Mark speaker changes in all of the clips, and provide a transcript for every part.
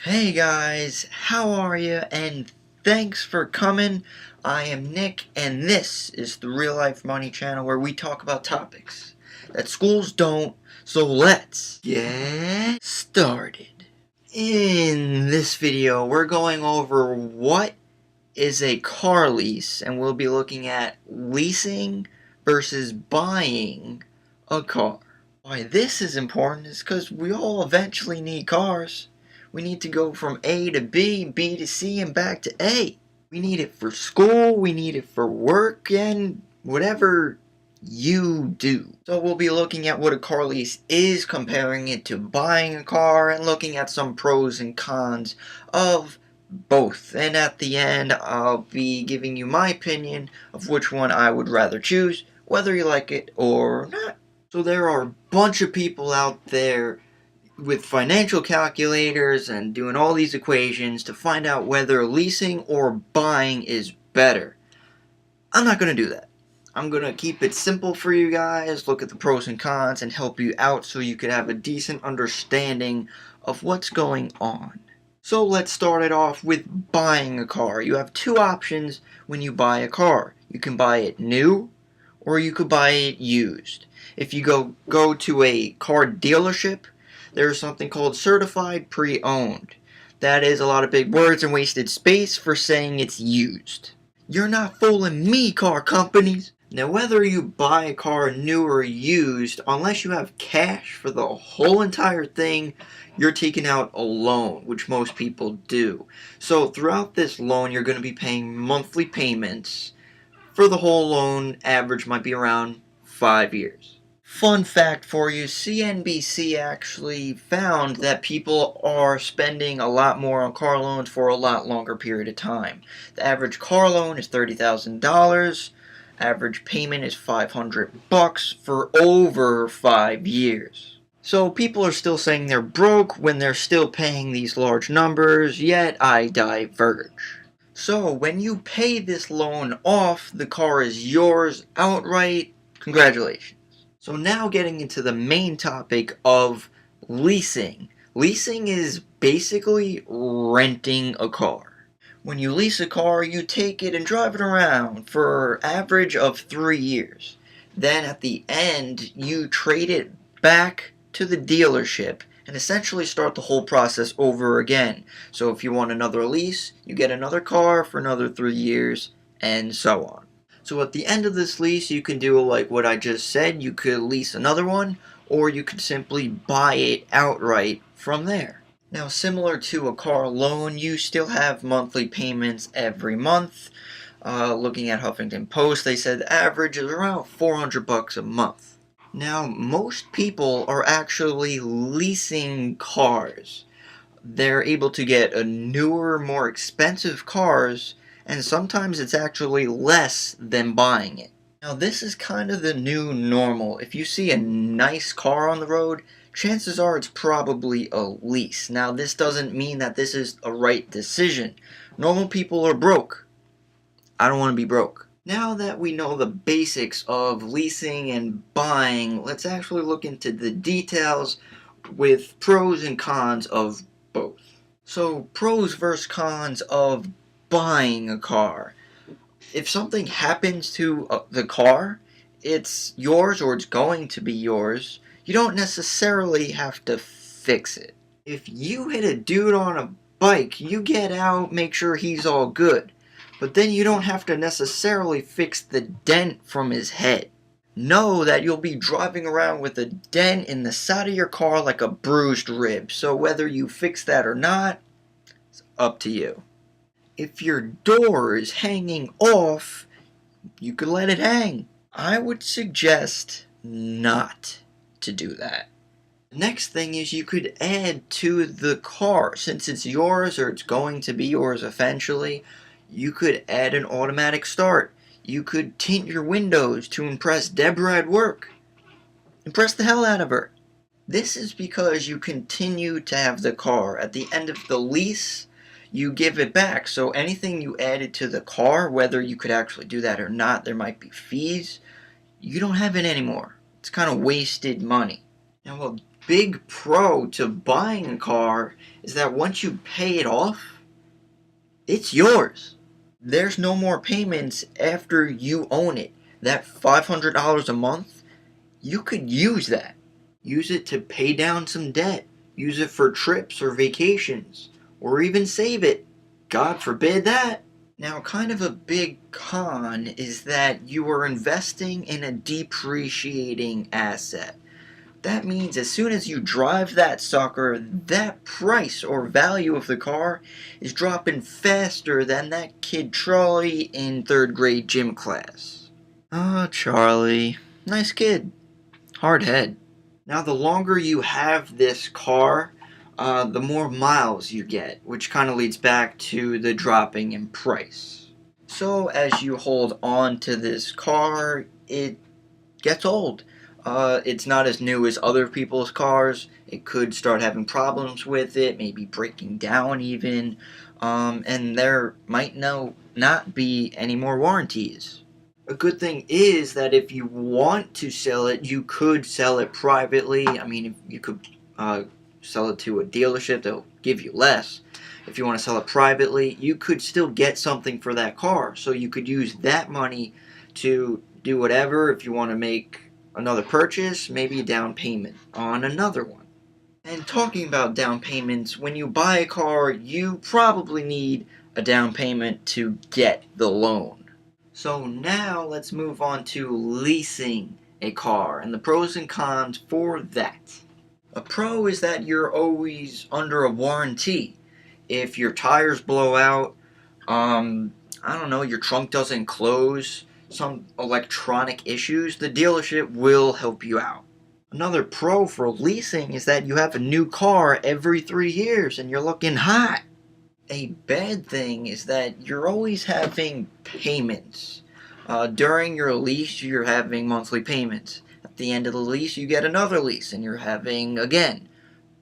Speaker 1: Hey guys, how are you? And thanks for coming. I am Nick, and this is the Real Life Money channel where we talk about topics that schools don't. So let's get started. In this video, we're going over what is a car lease, and we'll be looking at leasing versus buying a car. Why this is important is because we all eventually need cars. We need to go from A to B, B to C, and back to A. We need it for school, we need it for work, and whatever you do. So we'll be looking at what a car lease is, comparing it to buying a car, and looking at some pros and cons of both. And at the end, I'll be giving you my opinion of which one I would rather choose, whether you like it or not. So there are a bunch of people out there with financial calculators and doing all these equations to find out whether leasing or buying is better. I'm not going to do that. I'm going to keep it simple for you guys, look at the pros and cons, and help you out so you could have a decent understanding of what's going on. So let's start it off with buying a car. You have two options when you buy a car. You can buy it new, or you could buy it used. If you go to a car dealership, there's something called certified pre-owned. That is a lot of big words and wasted space for saying it's used. You're not fooling me, car companies. Now, whether you buy a car new or used, unless you have cash for the whole entire thing, you're taking out a loan, which most people do. So throughout this loan, you're going to be paying monthly payments. For the whole loan, average might be around 5 years. Fun fact for you, CNBC actually found that people are spending a lot more on car loans for a lot longer period of time. The average car loan is $30,000. Average payment is $500 for over 5 years. So people are still saying they're broke when they're still paying these large numbers, yet I diverge. So when you pay this loan off, the car is yours outright. Congratulations. So now getting into the main topic of leasing. Leasing is basically renting a car. When you lease a car, you take it and drive it around for an average of 3 years. Then at the end, you trade it back to the dealership and essentially start the whole process over again. So if you want another lease, you get another car for another 3 years, and so on. So at the end of this lease, you can do like what I just said. You could lease another one, or you could simply buy it outright from there. Now, similar to a car loan, you still have monthly payments every month. Looking at Huffington Post, they said the average is around $400 a month. Now, most people are actually leasing cars. They're able to get a newer, more expensive cars, and sometimes it's actually less than buying it. Now, this is kind of the new normal. If you see a nice car on the road, chances are it's probably a lease. Now, this doesn't mean that this is a right decision. Normal people are broke. I don't want to be broke. Now that we know the basics of leasing and buying, let's actually look into the details with pros and cons of both. So, pros versus cons of buying a car. If something happens to the car, it's yours or it's going to be yours. You don't necessarily have to fix it. If you hit a dude on a bike, you get out, make sure he's all good. But then you don't have to necessarily fix the dent from his head. Know that you'll be driving around with a dent in the side of your car like a bruised rib. So whether you fix that or not, it's up to you. If your door is hanging off, you could let it hang. I would suggest not to do that. The next thing is you could add to the car. Since it's yours or it's going to be yours eventually, you could add an automatic start. You could tint your windows to impress Deborah at work. Impress the hell out of her. This is because you continue to have the car. At the end of the lease, you give it back. So anything you added to the car, whether you could actually do that or not, there might be fees, you don't have it anymore. It's kind of wasted money. Now, big pro to buying a car is that once you pay it off, it's yours. There's no more payments after you own it. That $500 a month, you could use that. Use it to pay down some debt. Use it for trips or vacations. Or even save it. God forbid that. Now, kind of a big con is that you are investing in a depreciating asset. That means as soon as you drive that sucker, that price or value of the car is dropping faster than that kid Charlie in 3rd grade gym class. Oh, Charlie. Nice kid. Hard head. Now, the longer you have this car, the more miles you get, which kind of leads back to the dropping in price. So, as you hold on to this car, it gets old. It's not as new as other people's cars. It could start having problems with it, maybe breaking down even, and there might not be any more warranties. A good thing is that if you want to sell it, you could sell it privately. I mean, you could sell it to a dealership, they'll give you less. If you want to sell it privately, you could still get something for that car. So you could use that money to do whatever. If you want to make another purchase, maybe a down payment on another one. And talking about down payments, when you buy a car, you probably need a down payment to get the loan. So now let's move on to leasing a car and the pros and cons for that. A pro is that you're always under a warranty. If your tires blow out, I don't know, your trunk doesn't close, some electronic issues, the dealership will help you out. Another pro for leasing is that you have a new car every 3 years and you're looking hot. A bad thing is that you're always having payments. During your lease, you're having monthly payments. At the end of the lease, you get another lease, and you're having, again,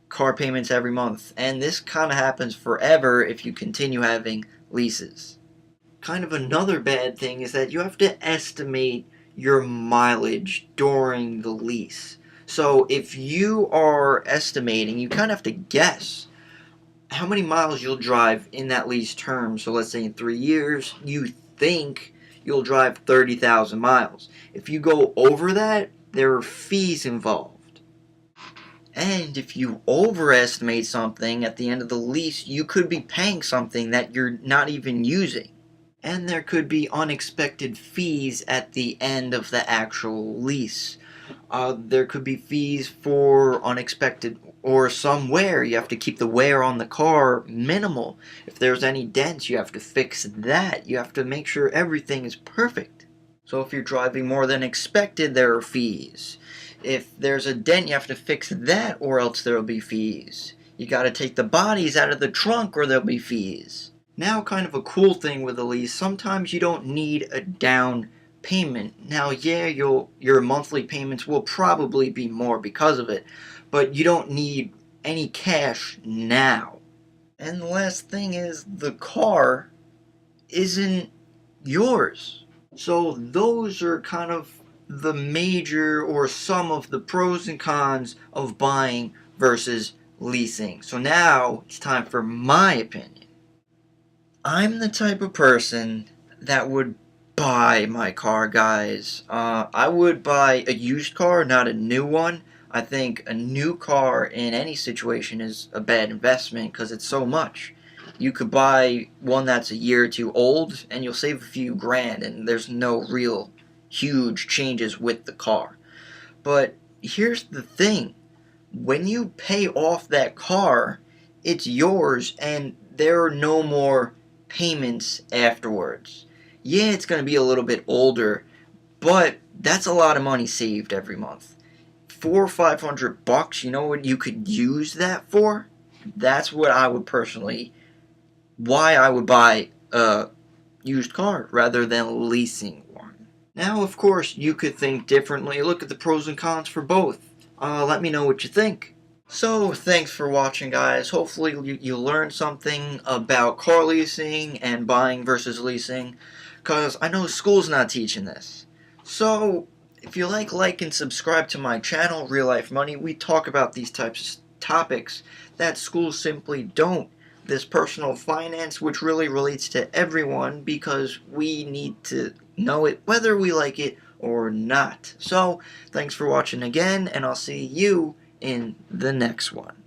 Speaker 1: car payments every month. And this kind of happens forever if you continue having leases. Kind of another bad thing is that you have to estimate your mileage during the lease. So if you are estimating, you kind of have to guess how many miles you'll drive in that lease term. So let's say in 3 years, you think you'll drive 30,000 miles. If you go over that, there are fees involved. And if you overestimate something at the end of the lease, you could be paying something that you're not even using. And there could be unexpected fees at the end of the actual lease. There could be fees for unexpected or some wear. You have to keep the wear on the car minimal. If there's any dents, you have to fix that. You have to make sure everything is perfect. So if you're driving more than expected, there are fees. If there's a dent, you have to fix that or else there will be fees. You got to take the bodies out of the trunk or there'll be fees. Now, kind of a cool thing with a lease, sometimes you don't need a down payment. Now, yeah, your monthly payments will probably be more because of it, but you don't need any cash now. And the last thing is, the car isn't yours. So those are kind of the major or some of the pros and cons of buying versus leasing. So now it's time for my opinion. I'm the type of person that would buy my car, guys. I would buy a used car, not a new one. I think a new car in any situation is a bad investment because it's so much. You could buy one that's a year or two old and you'll save a few grand and there's no real huge changes with the car. But here's the thing. When you pay off that car, it's yours and there are no more payments afterwards. Yeah, it's going to be a little bit older, but that's a lot of money saved every month. $400 or $500, you know what you could use that for? That's what I would personally, why I would buy a used car rather than leasing one. Now, of course, you could think differently. Look at the pros and cons for both. Let me know what you think. So, thanks for watching, guys. Hopefully you learned something about car leasing and buying versus leasing, because I know school's not teaching this. So, If you like and subscribe to my channel, Real Life Money. We talk about these types of topics that schools simply don't. This personal finance, which really relates to everyone because we need to know it whether we like it or not. So, thanks for watching again, and I'll see you in the next one.